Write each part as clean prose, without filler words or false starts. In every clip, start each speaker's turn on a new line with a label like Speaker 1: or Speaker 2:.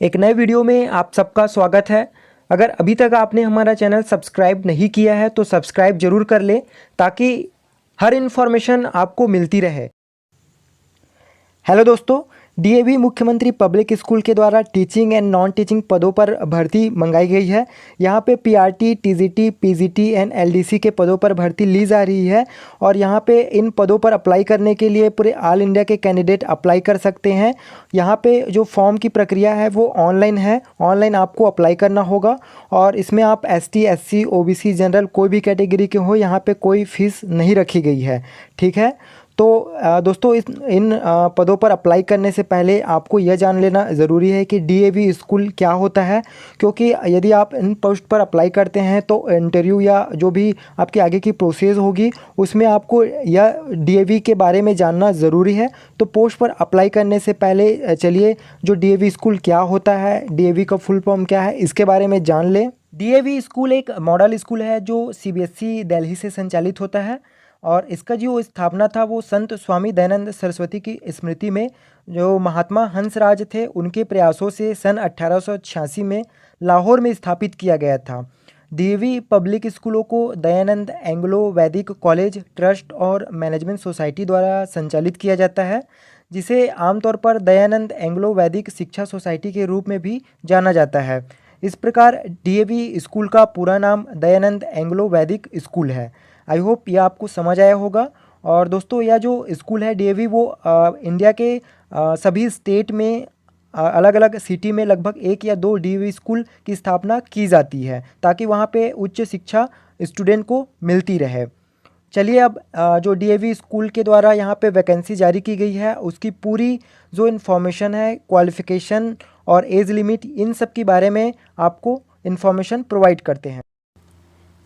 Speaker 1: एक नए वीडियो में आप सबका स्वागत है। अगर अभी तक आपने हमारा चैनल सब्सक्राइब नहीं किया है तो सब्सक्राइब जरूर कर लें ताकि हर इन्फॉर्मेशन आपको मिलती रहे। हेलो दोस्तों, डीएवी मुख्यमंत्री पब्लिक स्कूल के द्वारा टीचिंग एंड नॉन टीचिंग पदों पर भर्ती मंगाई गई है। यहाँ पे PRT, TGT, PGT and LDC के पदों पर भर्ती ली जा रही है और यहाँ पे इन पदों पर अप्लाई करने के लिए पूरे ऑल इंडिया के कैंडिडेट अप्लाई कर सकते हैं। यहाँ पे जो फॉर्म की प्रक्रिया है वो ऑनलाइन है। ऑनलाइन आपको अप्लाई करना होगा और इसमें आप एसटी, एससी, ओबीसी, जनरल कोई भी कैटेगरी के हो, यहाँ पे कोई फीस नहीं रखी गई है। ठीक है, तो दोस्तों इन पदों पर अप्लाई करने से पहले आपको यह जान लेना ज़रूरी है कि डीएवी स्कूल क्या होता है, क्योंकि यदि आप इन पोस्ट पर अप्लाई करते हैं तो इंटरव्यू या जो भी आपकी आगे की प्रोसेस होगी उसमें आपको यह डीएवी के बारे में जानना ज़रूरी है। तो पोस्ट पर अप्लाई करने से पहले चलिए जो डीएवी स्कूल क्या होता है, डीएवी का फुल फॉर्म क्या है, इसके बारे में जान लें। डीएवी स्कूल एक मॉडल स्कूल है जो सीबीएसई दिल्ली से संचालित होता है और इसका जो स्थापना था वो संत स्वामी दयानंद सरस्वती की स्मृति में, जो महात्मा हंसराज थे उनके प्रयासों से सन 1886 में लाहौर में स्थापित किया गया था। डीएवी पब्लिक स्कूलों को दयानंद एंग्लो वैदिक कॉलेज ट्रस्ट और मैनेजमेंट सोसाइटी द्वारा संचालित किया जाता है, जिसे आमतौर पर दयानंद एंग्लो वैदिक शिक्षा सोसाइटी के रूप में भी जाना जाता है। इस प्रकार डीएवी स्कूल का पूरा नाम दयानंद एंग्लो वैदिक स्कूल है। आई होप यह आपको समझ आया होगा। और दोस्तों यह जो स्कूल है डीएवी वो इंडिया के सभी स्टेट में अलग अलग सिटी में लगभग 1 या 2 डीएवी स्कूल की स्थापना की जाती है ताकि वहाँ पे उच्च शिक्षा स्टूडेंट को मिलती रहे। चलिए अब जो डीएवी स्कूल के द्वारा यहाँ पे वैकेंसी जारी की गई है उसकी पूरी जो इन्फॉर्मेशन है, क्वालिफ़िकेशन और एज लिमिट, इन सब के बारे में आपको इन्फॉर्मेशन प्रोवाइड करते हैं।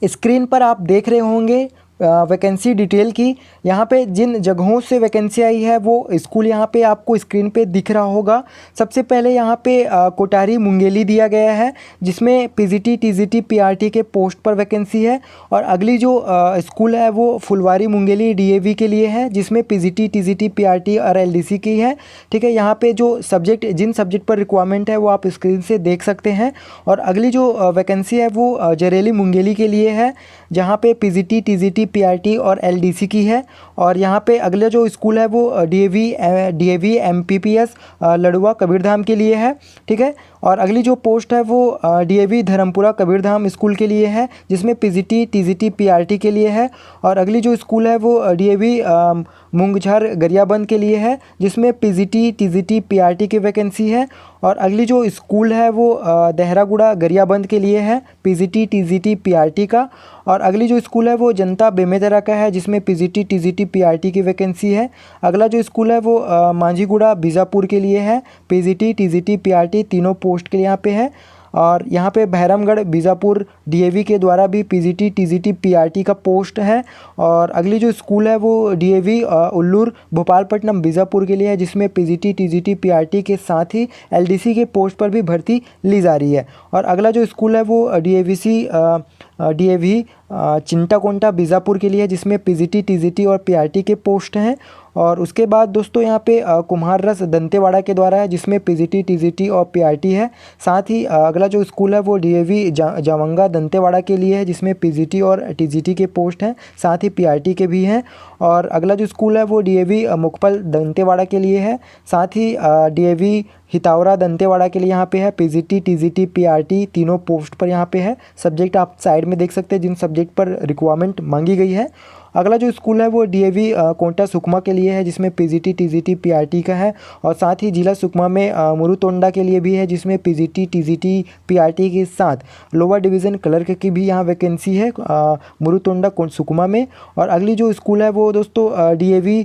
Speaker 1: स्क्रीन पर आप देख रहे होंगे वैकेंसी डिटेल की। यहाँ पे जिन जगहों से वैकेंसी आई है वो स्कूल यहाँ पे आपको स्क्रीन पे दिख रहा होगा। सबसे पहले यहाँ पे कोटारी मुंगेली दिया गया है जिसमें पीजीटी, टीजीटी, पीआरटी के पोस्ट पर वैकेंसी है। और अगली जो स्कूल है वो फुलवारी मुंगेली डीएवी के लिए है जिसमें पीजीटी, टीजीटी, पीआरटी और एलडीसी की है। ठीक है, यहाँ पे जो सब्जेक्ट जिन सब्जेक्ट पर रिक्वायरमेंट है वो आप स्क्रीन से देख सकते हैं। और अगली जो वैकेंसी है वो जरेली मुंगेली के लिए है जहाँ पे पीजीटी, टीजीटी, पीआरटी और एलडीसी की है। और यहाँ पे अगला जो स्कूल है वो डीएवी एमपीपीएस लड़ुआ कबीरधाम के लिए है। ठीक है, और अगली जो पोस्ट है वो डीएवी धर्मपुरा कबीरधाम स्कूल के लिए है जिसमें पीजीटी, टीजीटी, पीआरटी के लिए है। और अगली जो स्कूल है वो डीएवी मूंगझर गरियाबंद के लिए है जिसमें पीजीटी, टीजीटी, पीआरटी की वैकेंसी है। और अगली जो स्कूल है वो देहरागुड़ा गरियाबंद के लिए है, पीजीटी, टीजीटी, पीआरटी का। और अगली जो स्कूल है वो जनता बेमेतरा का है जिसमें पीजीटी, टीजीटी, पीआरटी की वैकेंसी है। अगला जो स्कूल है वो मांझीगुड़ा बीजापुर के लिए है, पीजीटी, टीजीटी, पीआरटी तीनों पोस्ट के यहाँ पे है। और यहाँ पे बहरामगढ़ बीजापुर डीएवी के द्वारा भी पीजीटी, टीजीटी, पीआरटी का पोस्ट है। और अगली जो स्कूल है वो डीएवी उल्लूर भोपालपट्टनम बीजापुर के लिए है जिसमें पीजीटी, टीजीटी, पीआरटी के साथ ही एलडीसी के पोस्ट पर भी भर्ती ली जा रही है। और अगला जो स्कूल है वो डीएवी चिंटाकोंटा बीजापुर के लिए है जिसमें पीजीटी, टीजीटी और पीआरटी के पोस्ट हैं। और उसके बाद दोस्तों यहाँ पे कुम्हार रस दंतेवाड़ा के द्वारा है जिसमें पीजीटी, टीजीटी और पीआरटी है। साथ ही अगला जो स्कूल है वो डीएवी जावंगा दंतेवाड़ा के लिए है जिसमें पीजीटी और टीजीटी के पोस्ट हैं, साथ ही पीआरटी के भी हैं। और अगला जो स्कूल है वो डीएवी मुकपल दंतेवाड़ा के लिए है, साथ ही डीएवी हितावरा दंतेवाड़ा के लिए यहाँ पे है पीजीटी, टीजीटी, पीआरटी तीनों पोस्ट पर यहाँ पे है। सब्जेक्ट आप साइड में देख सकते हैं जिन सब्जेक्ट पर रिक्वायरमेंट मांगी गई है। अगला जो स्कूल है वो डीएवी कोंटा सुकमा के लिए है जिसमें पीजीटी, टीजीटी, पीआरटी का है। और साथ ही जिला सुकमा में मुरुतोंडा के लिए भी है जिसमें पीजीटी, टीजीटी, पीआरटी के साथ लोअर डिवीज़न क्लर्क की भी यहाँ वैकेंसी है मुरुतोंडा सुकमा में। और अगली जो स्कूल है वो दोस्तों डीएवी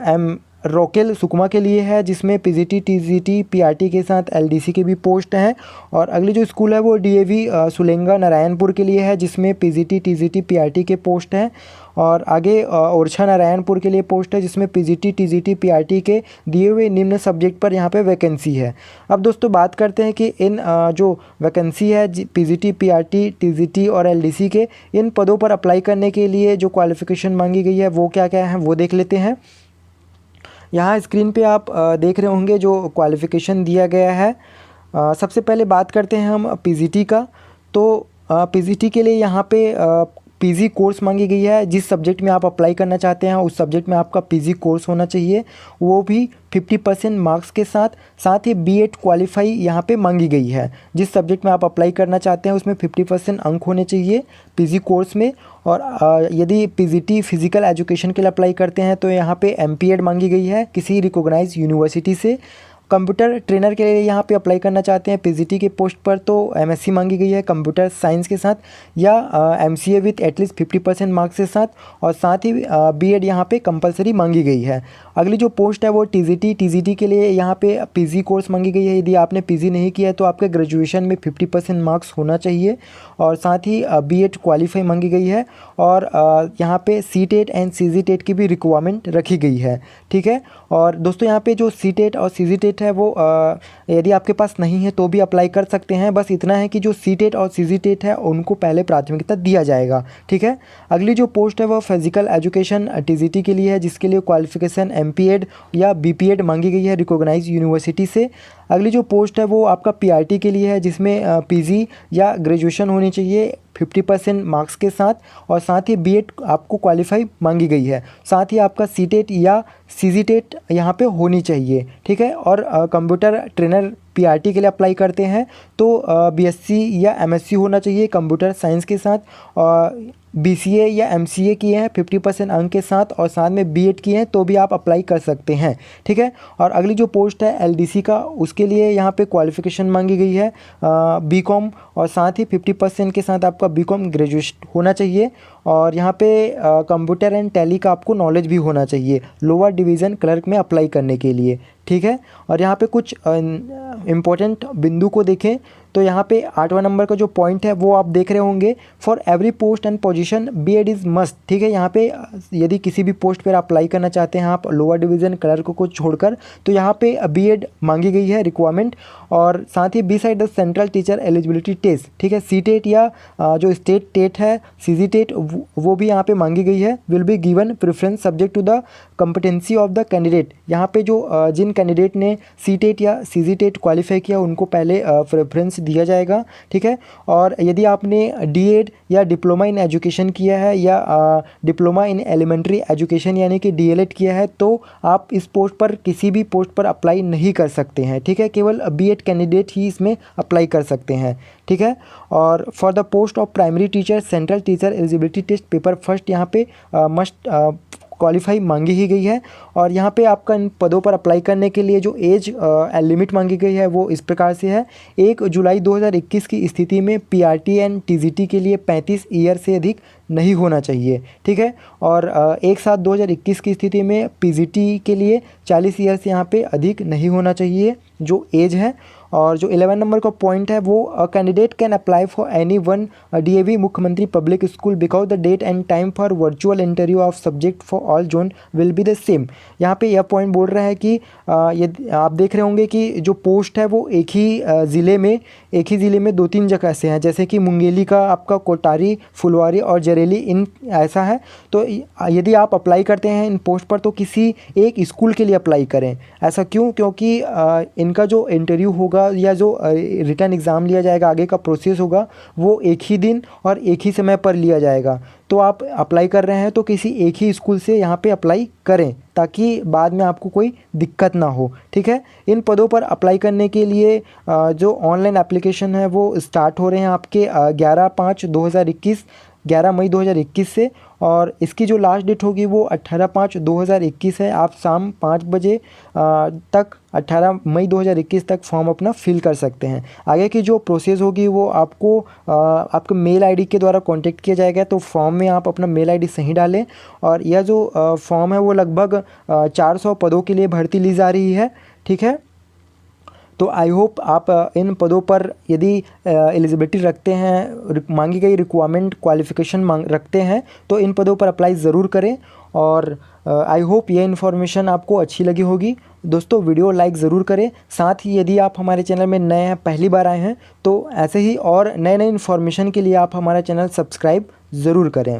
Speaker 1: एम रोकेल सुकमा के लिए है जिसमें पीजीटी, टीजीटी, पीआरटी के साथ एलडीसी के भी पोस्ट हैं। और अगली जो स्कूल है वो डीएवी सुलेंगा नारायणपुर के लिए है जिसमें पीजीटी, टीजीटी, पीआरटी के पोस्ट हैं। और आगे ओरछा नारायणपुर के लिए पोस्ट है जिसमें पीजीटी, टीजीटी, पीआरटी के दिए हुए निम्न सब्जेक्ट पर यहाँ पे वैकेंसी है। अब दोस्तों बात करते हैं कि इन जो वैकेंसी है पीजीटी, पीआरटी, टीजीटी और एलडीसी के, इन पदों पर अप्लाई करने के लिए जो क्वालिफ़िकेशन मांगी गई है वो क्या क्या है वो देख लेते हैं। यहाँ स्क्रीन पे आप देख रहे होंगे जो क्वालिफ़िकेशन दिया गया है सबसे पहले बात करते हैं हम पीजीटी का। तो पीजीटी के लिए यहाँ पे पीजी कोर्स मांगी गई है। जिस सब्जेक्ट में आप अप्लाई करना चाहते हैं उस सब्जेक्ट में आपका पीजी कोर्स होना चाहिए, वो भी 50% मार्क्स के साथ। साथ ही बीएड क्वालिफाई यहाँ पे मांगी गई है। जिस सब्जेक्ट में आप अप्लाई करना चाहते हैं उसमें 50% अंक होने चाहिए पीजी कोर्स में। और यदि पीजीटी फिजिकल एजुकेशन के लिए अप्लाई करते हैं तो यहाँ पे एमपीएड मांगी गई है किसी रिकॉग्नाइज यूनिवर्सिटी से। कंप्यूटर ट्रेनर के लिए यहाँ पे अप्लाई करना चाहते हैं पीजीटी के पोस्ट पर तो एमएससी मांगी गई है कंप्यूटर साइंस के साथ, या एमसीए विथ एटलीस्ट 50% मार्क्स के साथ। और साथ ही बीएड यहाँ पे कंपलसरी मांगी गई है। अगली जो पोस्ट है वो टीजीटी के लिए यहाँ पे पीजी कोर्स मांगी गई है। यदि आपने पीजी नहीं किया है तो आपके ग्रेजुएशन में 50% मार्क्स होना चाहिए। और साथ ही बीएड क्वालिफाई मांगी गई है। और यहाँ पे सीटेट एंड सीजीटेट की भी रिक्वायरमेंट रखी गई है। ठीक है। और दोस्तों यहाँ पे जो सीटेट और सीजीटेट है वो यदि आपके पास नहीं है तो भी अप्लाई कर सकते हैं। बस इतना है कि जो सीटेट और सीजीटेट है उनको पहले प्राथमिकता दिया जाएगा। ठीक है। अगली जो पोस्ट है वो फिजिकल एजुकेशन टीजीटी के लिए है, जिसके लिए क्वालिफिकेशन एमपीएड या बीपीएड मांगी गई है रिकॉग्नाइज यूनिवर्सिटी से। अगली जो पोस्ट है वो आपका पीआरटी के लिए है, जिसमें पीजी या ग्रेजुएशन होनी चाहिए 50% मार्क्स के साथ। और साथ ही बीएड आपको क्वालिफाई मांगी गई है। साथ ही आपका सीटेट या सीजीटेट यहाँ पे होनी चाहिए। ठीक है। और कंप्यूटर ट्रेनर पीआरटी के लिए अप्लाई करते हैं तो बीएससी या एमएससी होना चाहिए कंप्यूटर साइंस के साथ। और बीसीए या एमसीए किए हैं 50% अंक के साथ और साथ में बीएड किए हैं तो भी आप अप्लाई कर सकते हैं। ठीक है। और अगली जो पोस्ट है एलडीसी का, उसके लिए यहाँ पे क्वालिफिकेशन मांगी गई है बीकॉम और साथ ही 50% के साथ आपका बीकॉम ग्रेजुएट होना चाहिए। और यहाँ पे कंप्यूटर एंड टैली का आपको नॉलेज भी होना चाहिए लोअर डिवीज़न क्लर्क में अप्लाई करने के लिए। ठीक है। और यहाँ पे कुछ इम्पोर्टेंट बिंदु को देखें तो यहाँ पे 8वां नंबर का जो पॉइंट है वो आप देख रहे होंगे, for every post and position BEd is must. ठीक है। यहाँ पे यदि किसी भी पोस्ट पर अप्लाई करना चाहते हैं आप लोअर डिवीज़न क्लर्क को छोड़कर तो यहाँ पे बीएड मांगी गई है रिक्वायरमेंट। और साथ ही beside the central teacher eligibility test, ठीक है, सीटेट या जो स्टेट टेट है सीजीटेट वो भी यहाँ पे मांगी गई है, will be given preference subject to the competency of the candidate. यहाँ पे जो जिन कैंडिडेट ने सीटेट या सीजीटेट क्वालिफाई किया उनको पहले प्रेफरेंस दिया जाएगा। ठीक है। और यदि आपने डीएड या डिप्लोमा इन एजुकेशन किया है या डिप्लोमा इन एलिमेंट्री एजुकेशन यानी कि डीएलएड किया है तो आप इस पोस्ट पर किसी भी पोस्ट पर अप्लाई नहीं कर सकते हैं। ठीक है। केवल बीएड कैंडिडेट ही इसमें अप्लाई कर सकते हैं। ठीक है। और for the post of primary teacher central teacher eligibility test paper first यहाँ पे मस्ट क्वालिफाई मांगी ही गई है। और यहाँ पे आपका इन पदों पर अप्लाई करने के लिए जो एज लिमिट मांगी गई है वो इस प्रकार से है। 1 जुलाई 2021 की स्थिति में पीआरटी एंड टीजीटी के लिए 35 ईयर से अधिक नहीं होना चाहिए। ठीक है। और 1/7/2021 की स्थिति में पीजीटी के लिए 40 ईयर से यहाँ पे अधिक नहीं होना चाहिए जो एज है। और जो 11 नंबर का पॉइंट है वो candidate can apply for any one DAV मुख्यमंत्री public school because the date and time for virtual interview of subject for all zone will be the same. यहाँ पे यह पॉइंट बोल रहा है कि ये आप देख रहे होंगे कि जो पोस्ट है वो एक ही ज़िले में 2-3 जगह से हैं, जैसे कि मुंगेली का आपका कोटारी, फुलवारी और जरेली इन ऐसा है। तो यदि आप अप्लाई करते हैं इन पोस्ट पर तो किसी एक स्कूल के लिए अप्लाई करें। ऐसा क्यों? क्योंकि इनका जो इंटरव्यू होगा या जो रिटन एग्ज़ाम लिया जाएगा, आगे का प्रोसेस होगा वो एक ही दिन और एक ही समय पर लिया जाएगा। तो आप अप्लाई कर रहे हैं तो किसी एक ही स्कूल से यहाँ पे अप्लाई करें ताकि बाद में आपको कोई दिक्कत ना हो। ठीक है। इन पदों पर अप्लाई करने के लिए जो ऑनलाइन एप्लीकेशन है वो स्टार्ट हो रहे हैं आपके 11 मई 2021 से। और इसकी जो लास्ट डेट होगी वो 18/5/2021 है। आप शाम 5 बजे तक 18 मई 2021 तक फॉर्म अपना फिल कर सकते हैं। आगे की जो प्रोसेस होगी वो आपको आपके मेल आईडी के द्वारा कांटेक्ट किया जाएगा। तो फॉर्म में आप अपना मेल आईडी सही डालें। और यह जो फॉर्म है वो लगभग 400 पदों के लिए भर्ती ली जा रही है। ठीक है। तो आई होप आप इन पदों पर यदि एलिजिबिलिटी रखते हैं, मांगी गई रिक्वायरमेंट क्वालिफ़िकेशन रखते हैं तो इन पदों पर अप्लाई ज़रूर करें। और आई होप ये इन्फॉर्मेशन आपको अच्छी लगी होगी। दोस्तों वीडियो लाइक ज़रूर करें। साथ ही यदि आप हमारे चैनल में नए हैं, पहली बार आए हैं, तो ऐसे ही और नए इन्फॉर्मेशन के लिए आप हमारा चैनल सब्सक्राइब ज़रूर करें।